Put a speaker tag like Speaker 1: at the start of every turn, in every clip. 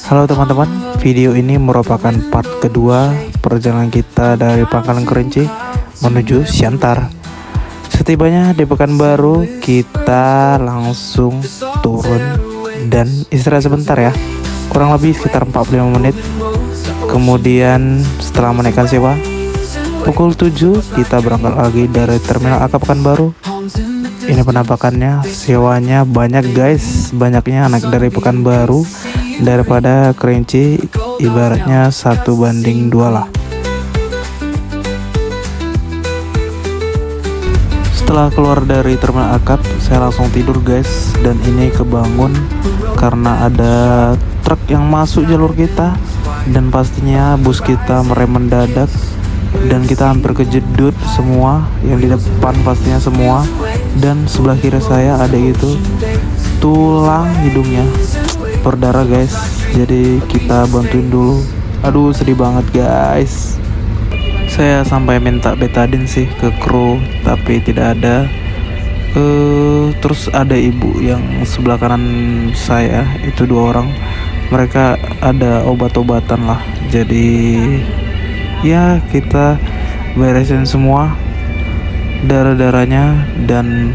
Speaker 1: Halo teman-teman, video ini merupakan part kedua perjalanan kita dari Pangkalan Kerinci menuju Siantar. Setibanya di Pekanbaru, kita langsung turun dan istirahat sebentar ya, kurang lebih sekitar 45 menit. Kemudian setelah menaikkan sewa, pukul 7 kita berangkat lagi dari Terminal AK Pekanbaru. Ini penampakannya, sewanya banyak guys, banyaknya anak dari Pekanbaru daripada Kerinci, ibaratnya 1:2 lah. Setelah keluar dari Terminal Akap, saya langsung tidur guys, dan ini kebangun karena ada truk yang masuk jalur kita, dan pastinya bus kita merem mendadak dan kita hampir kejedut semua, yang di depan pastinya semua, dan sebelah kiri saya ada itu tulang hidungnya berdarah guys, jadi kita bantuin dulu. Aduh sedih banget guys. Saya sampai minta betadin sih ke kru tapi tidak ada. Terus ada ibu yang sebelah kanan saya, itu 2 orang, mereka ada obat-obatan lah, jadi ya kita beresin semua darah-darahnya. Dan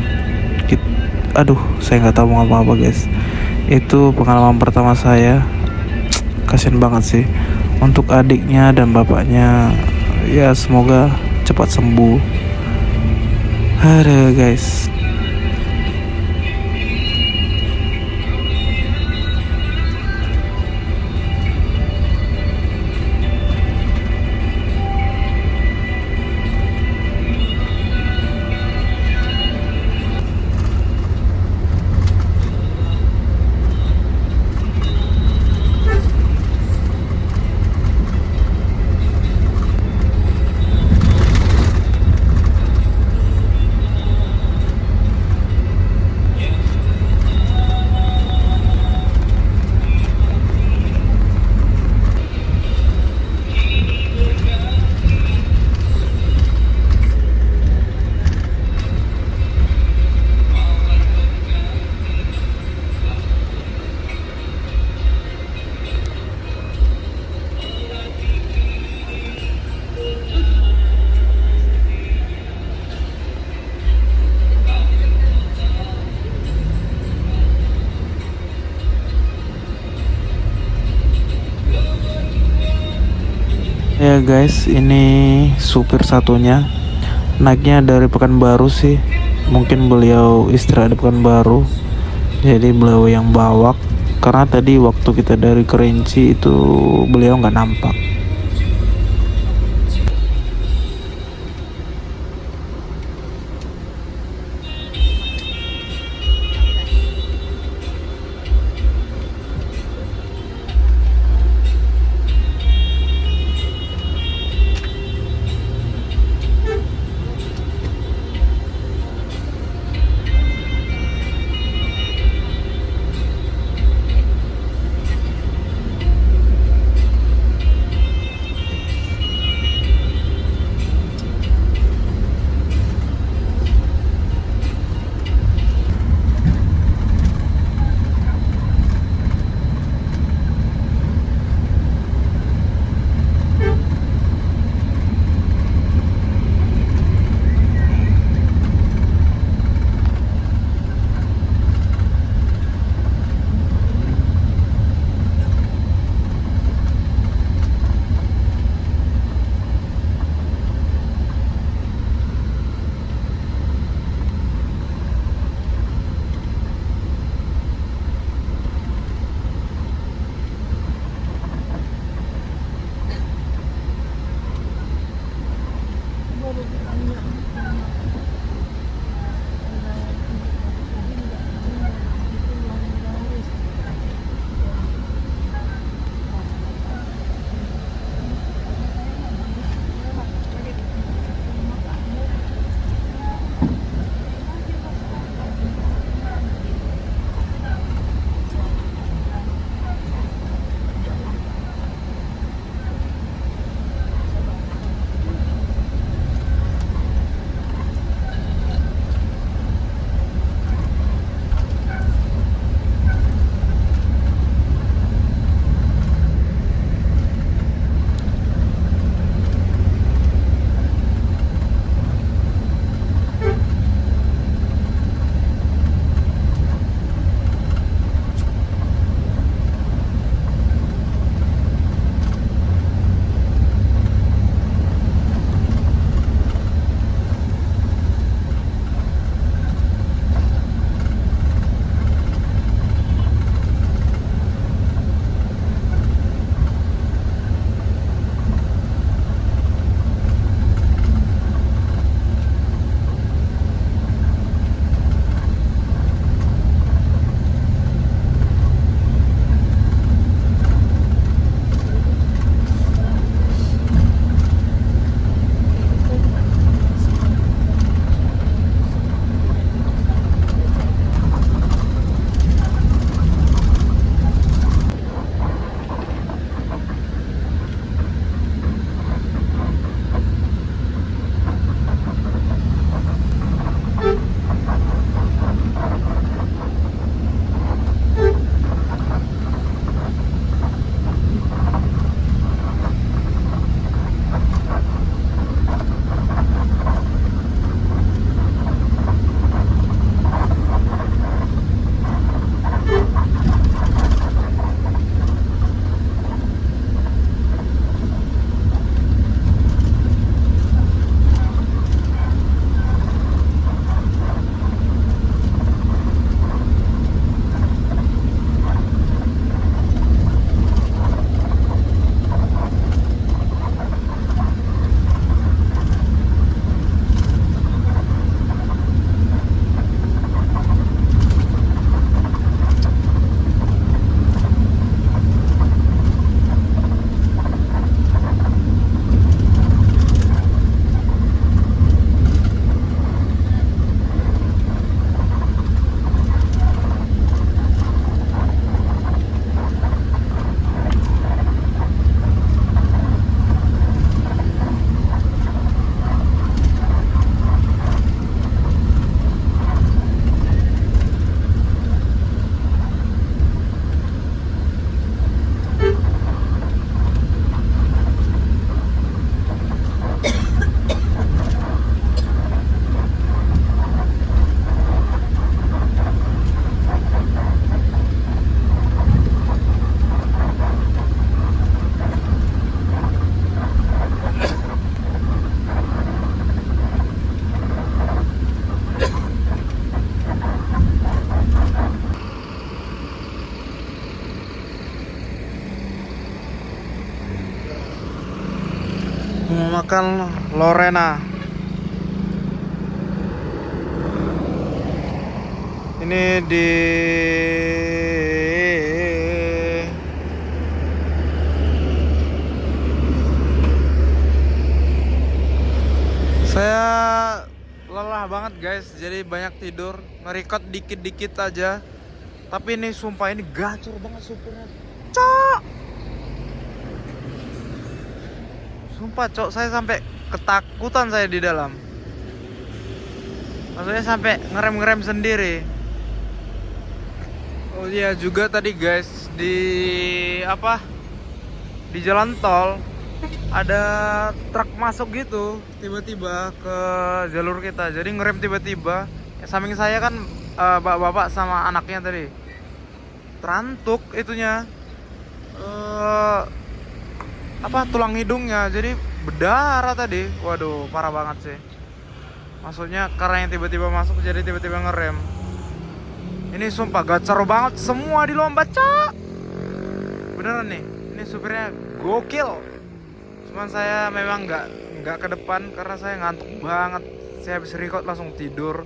Speaker 1: aduh saya nggak tahu mau apa-apa guys. Itu pengalaman pertama saya, kasian banget sih untuk adiknya dan bapaknya, ya semoga cepat sembuh. Aduh guys. Ya guys, ini supir satunya, naiknya dari Pekanbaru sih. Mungkin beliau istirahat di Pekanbaru, jadi beliau yang bawa. Karena tadi waktu kita dari Kerinci itu beliau nggak nampak. makan Lorena. Ini di saya lelah banget guys, jadi banyak tidur, nge-record dikit-dikit aja. Tapi ini sumpah ini gacor banget supirnya, cok. Sumpah cok, saya sampai ketakutan saya di dalam. Maksudnya sampai ngerem-ngerem sendiri. Oh iya juga tadi guys, di apa? Di jalan tol ada truk masuk gitu tiba-tiba ke jalur kita. Jadi ngerem tiba-tiba. Samping saya kan bapak-bapak sama anaknya tadi. Terantuk itunya. Apa tulang hidungnya, jadi berdarah tadi. Waduh, parah banget sih. Maksudnya karena yang tiba-tiba masuk jadi tiba-tiba ngerem. Ini sumpah gacor banget, semua di lomba, cok. Beneran nih, ini supirnya gokil. Cuman saya memang nggak ke depan karena saya ngantuk banget. Saya habis record langsung tidur.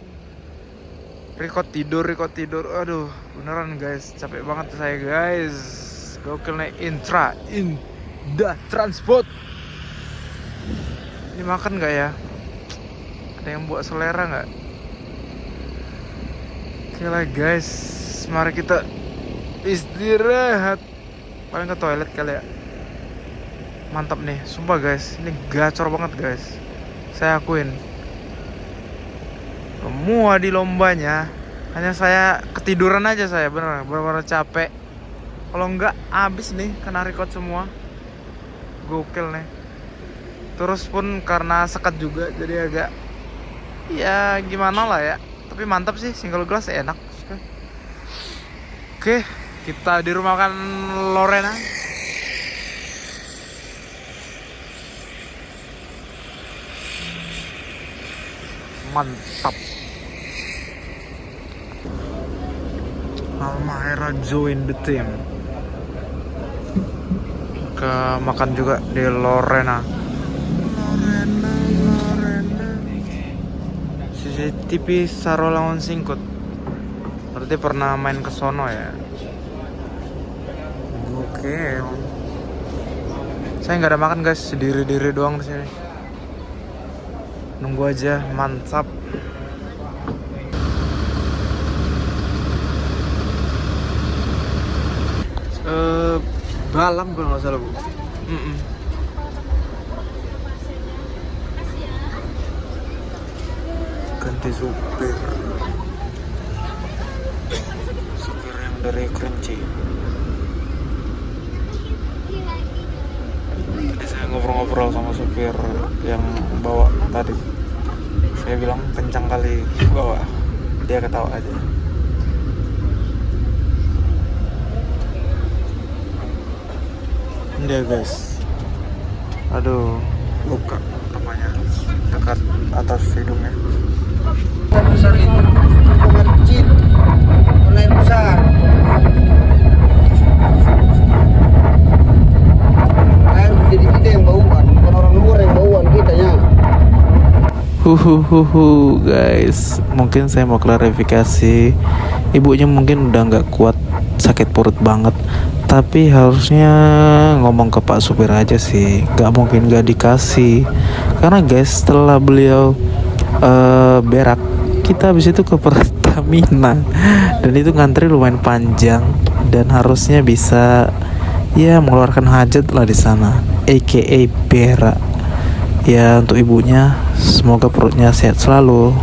Speaker 1: Record tidur. Aduh, beneran guys, capek banget saya guys. Gokil nih, Indah Transport. Ini makan nggak ya? Ada yang buat selera nggak? Oke lah guys, mari kita istirahat. Paling ke toilet kali ya. Mantap nih, sumpah guys, ini gacor banget guys. Saya akuin. Semua di lombanya, hanya saya ketiduran aja saya, bener-bener capek. Kalau enggak abis nih, kena record semua. Gokil nih. Terus pun karena sekat juga, jadi agak ya gimana lah ya. Tapi mantap sih, single glass enak. Oke, kita di rumah makan Lorena. Mantap. Almahera join the team. Ke makan juga di Lorena. CCTV Sarolangun Singkut. Berarti pernah main ke sono ya. Oke. Saya nggak ada makan guys, diri doang di sini. Nunggu aja, mantap. Balam kalau nggak salah bu. Ganti supir yang dari Kerinci. Tadi saya ngobrol-ngobrol sama supir yang bawa tadi. Saya bilang kencang kali bawa, dia ketawa aja. Dia guys, aduh, luka namanya dekat atas hidungnya.
Speaker 2: Besar itu bukan kecil, online besar. Air jadi kita yang bauan, bukan orang luar yang bauan kitanya.
Speaker 1: Guys, mungkin saya mau klarifikasi. Ibunya mungkin udah nggak kuat, sakit perut banget. Tapi harusnya ngomong ke Pak supir aja sih, nggak mungkin nggak dikasih. Karena guys, setelah beliau berak, kita habis itu ke Pertamina dan itu ngantri lumayan panjang dan harusnya bisa ya mengeluarkan hajat lah di sana, aka berak. Ya untuk ibunya, semoga perutnya sehat selalu.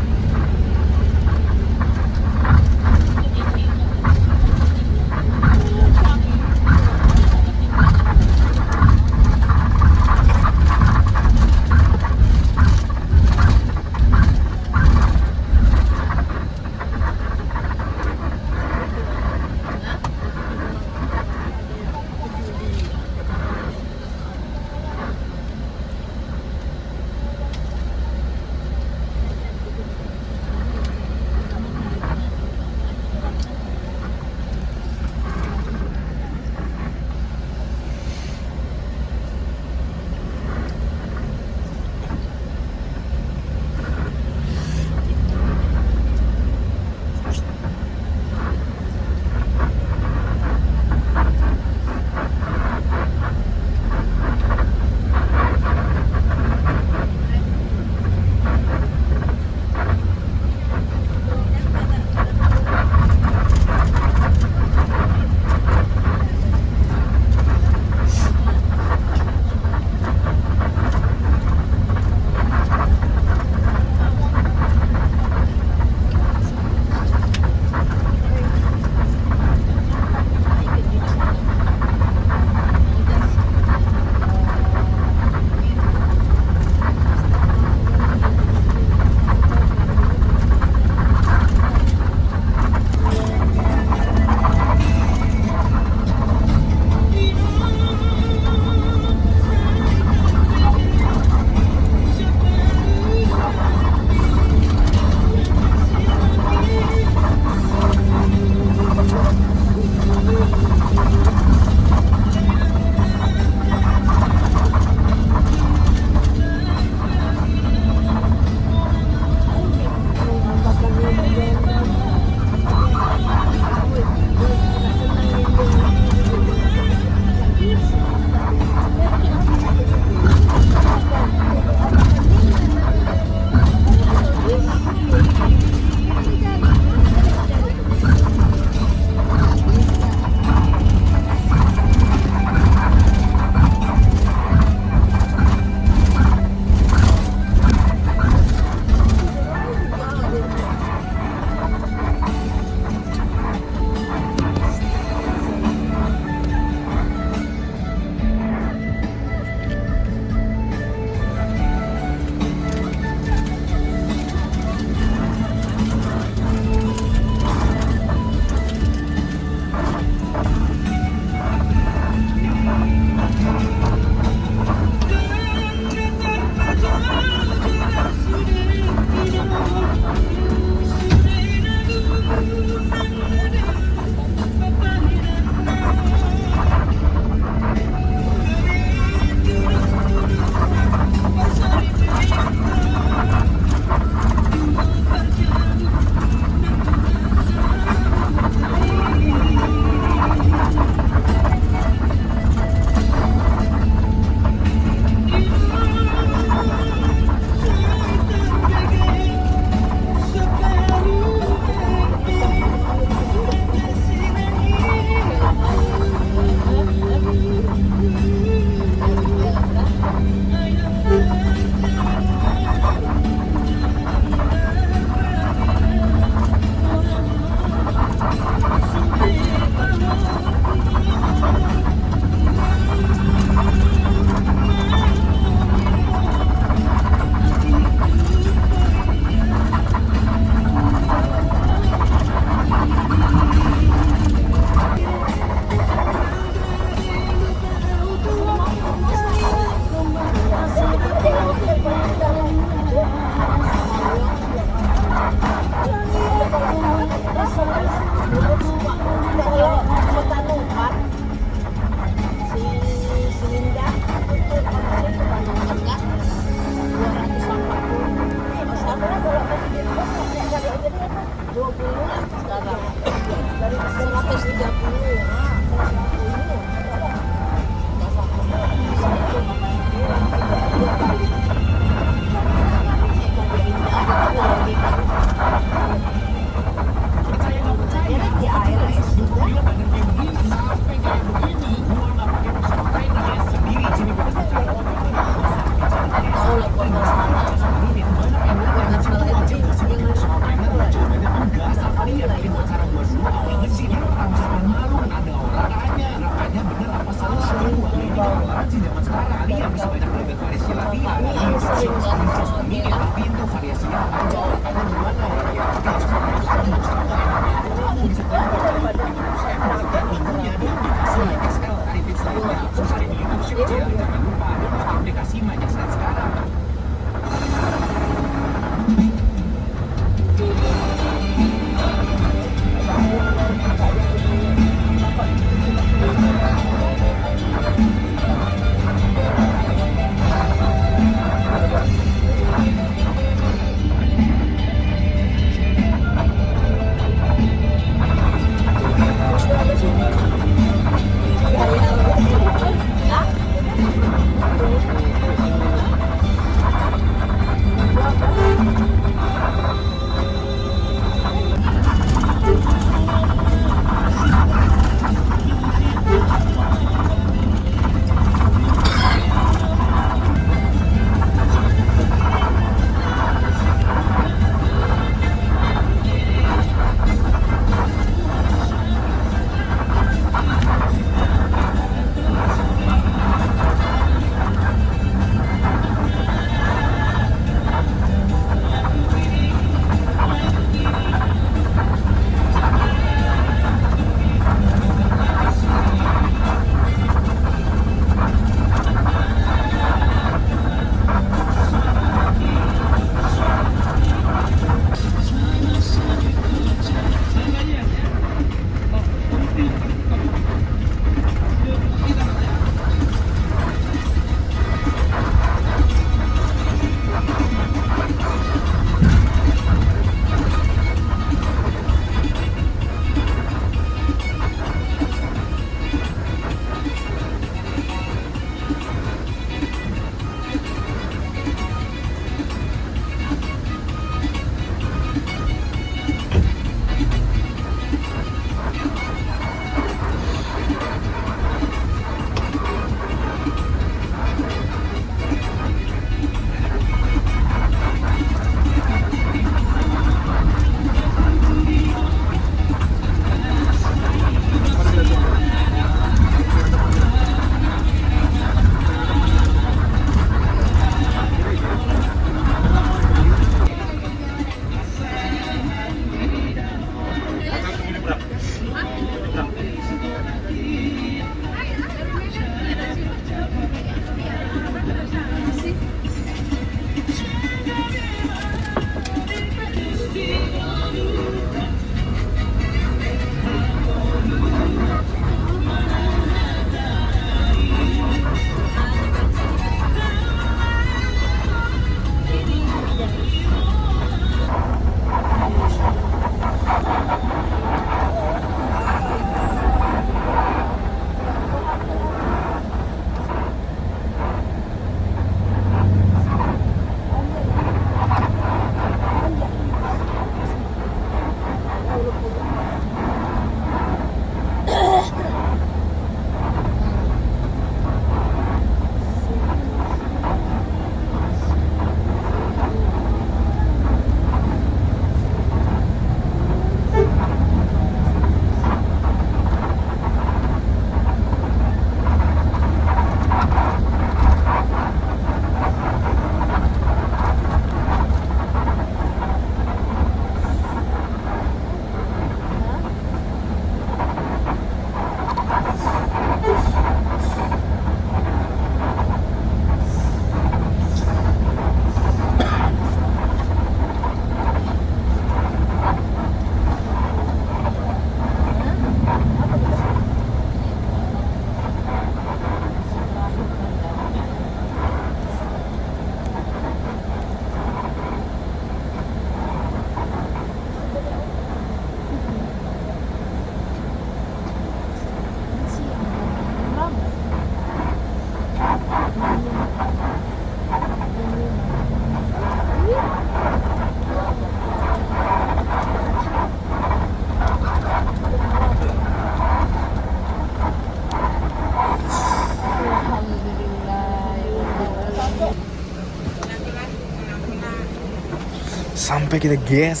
Speaker 1: Sampai kita guys.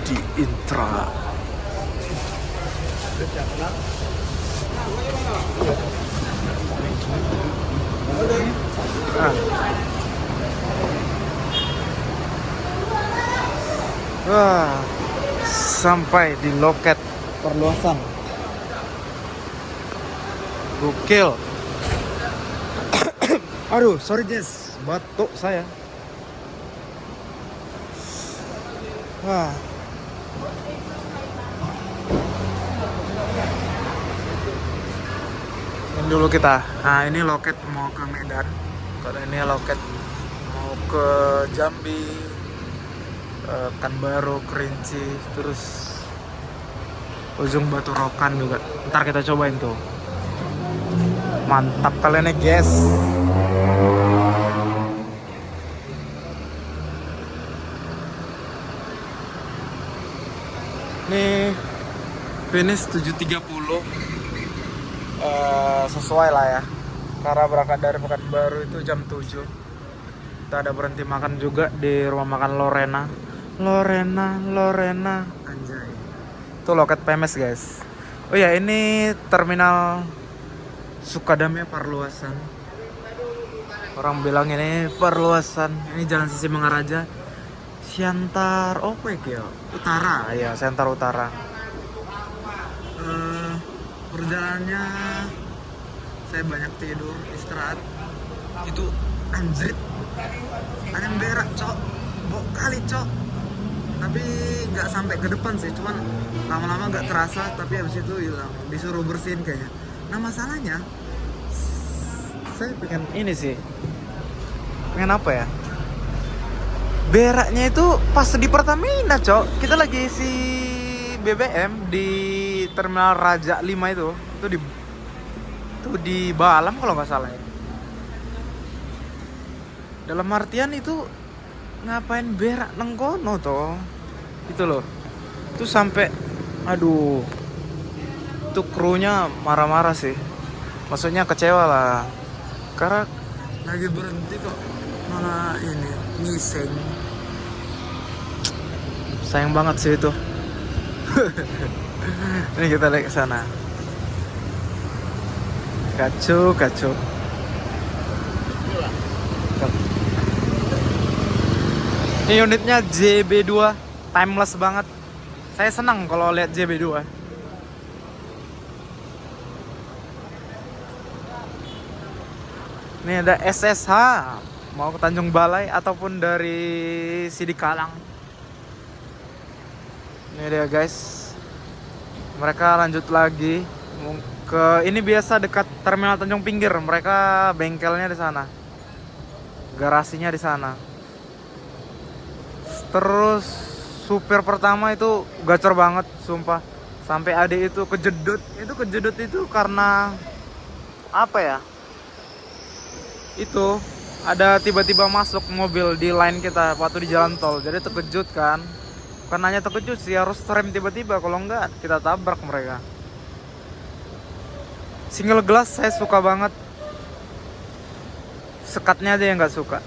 Speaker 1: Di Intra. Wah, sampai di loket perluasan. Gokil. Aduh, sorry guys, batuk saya. Wah. Ini dulu kita. Nah, ini loket mau ke Medan. Kalau ini loket mau ke Jambi, Pekanbaru, Kerinci, terus ujung Batu Rokan juga. Ntar kita cobain tuh. Mantap kalian nih guys. Nih finish 7.30. Sesuai lah ya. Karena berangkat dari Pekanbaru itu jam 7. Kita ada berhenti makan juga di rumah makan Lorena anjay. Itu loket PMS guys. Oh ya, ini terminal Sukadame Perluasan. Orang bilang ini perluasan. Ini jalan Sisi Mangaraja, Siantar Opek ya, Utara ya, Siantar Utara. Perjalanannya saya banyak tidur, istirahat. Itu anjrit, ada yang berak cok, bok kali cok. Tapi nggak sampai ke depan sih, cuman lama-lama nggak terasa. Tapi habis itu hilang, disuruh bersihin kayaknya. Nah masalahnya, saya pengen ini sih, pengen apa ya? Beraknya itu pas di Pertamina cok. Kita lagi isi BBM di Terminal Raja 5 itu di Balam kalau nggak salah ya. Dalam artian itu ngapain berak nengkono toh? Itu loh. Itu sampai aduh. Itu krunya marah-marah sih. Maksudnya kecewa lah. Karena lagi berhenti kok malah ini ngiseng. Sayang banget sih itu. Ini kita lihat ke sana. Kacau. Ini unitnya JB2, timeless banget. Saya senang kalau lihat JB2. Ini ada SSH, mau ke Tanjung Balai ataupun dari Sidikalang. Ini dia guys. Mereka lanjut lagi ke ini, biasa dekat Terminal Tanjung Pinggir. Mereka bengkelnya di sana. Garasinya di sana. Terus supir pertama itu gacor banget, sumpah. Sampai adik itu kejedut. Itu kejedut itu karena apa ya? Itu ada tiba-tiba masuk mobil di line kita waktu di jalan tol. Jadi terkejut kan. Bukan hanya terkejut sih, harus rem tiba-tiba. Kalau enggak kita tabrak mereka. Single glass saya suka banget. Sekatnya aja yang nggak suka.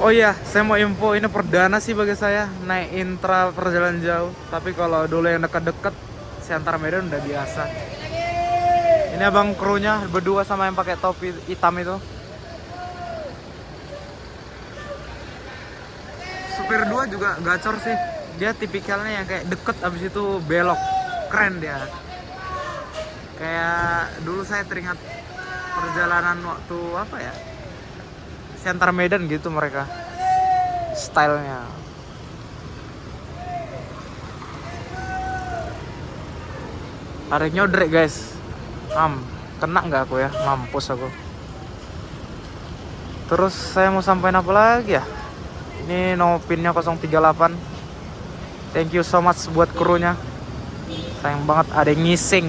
Speaker 1: Oh iya, saya mau info, ini perdana sih bagi saya naik Intra perjalanan jauh. Tapi kalau dulu yang dekat-dekat Siantar Medan udah biasa. Ini abang krunya berdua sama yang pakai topi hitam itu. Supir 2 juga gacor sih. Dia tipikalnya yang kayak deket abis itu belok. Keren dia. Kayak dulu saya teringat perjalanan waktu apa ya, Siantar Medan gitu mereka. Stylenya. Tarik nyodrek guys. Kena nggak aku ya? Mampus aku. Terus saya mau sampein apa lagi ya? Ini nomor pinnya 038. Thank you so much buat krunya. Sayang banget ada yang ngising.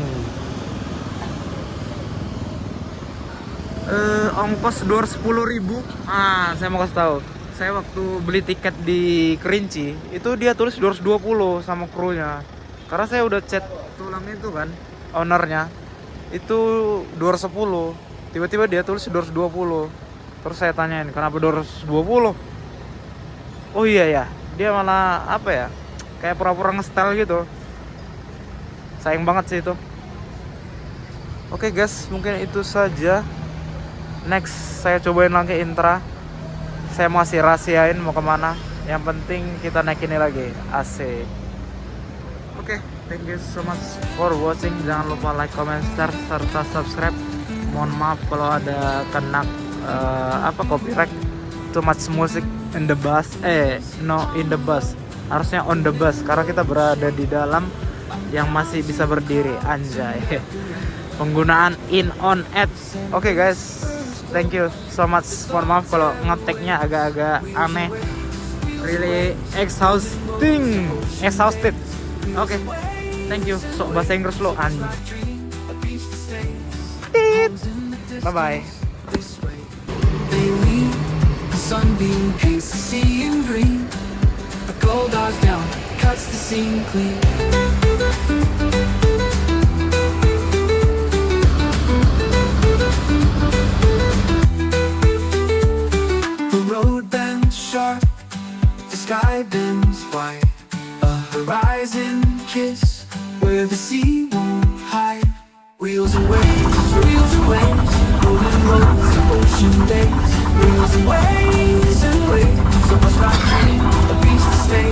Speaker 1: Ongkos 210.000. Saya mau kasih tahu. Saya waktu beli tiket di Kerinci itu dia tulis 220 sama krunya. Karena saya udah chat tulang itu kan, ownernya itu 210. Tiba-tiba dia tulis 220. Terus saya tanyain kenapa 220. Oh iya ya, dia malah apa ya, kayak pura-pura nge-style gitu. Sayang banget sih itu. Oke guys, mungkin itu saja. Next saya cobain lagi Intra. Saya masih rahasiain mau kemana. Yang penting kita naik ini lagi, AC. Oke, thank you so much for watching. Jangan lupa like, comment, share, serta subscribe. Mohon maaf kalau ada kena copyright. Too much music in the bus. No, in the bus. Harusnya on the bus karena kita berada di dalam yang masih bisa berdiri. Anjay. Penggunaan in on at. Oke guys, thank you so much. Mohon maaf kalau ngeteknya agak-agak aneh. Really exhausted. Oke, thank you. So bahasa Inggris lo anjing. Bye bye.
Speaker 3: Sunbeam paints the sea in green. A gold dot down cuts the scene clean. The road bends sharp, the sky bends wide. A horizon kiss where the sea won't hide. Wheels and waves, golden roads and ocean days. Wheels and waves, so much like dream, a beach to stay.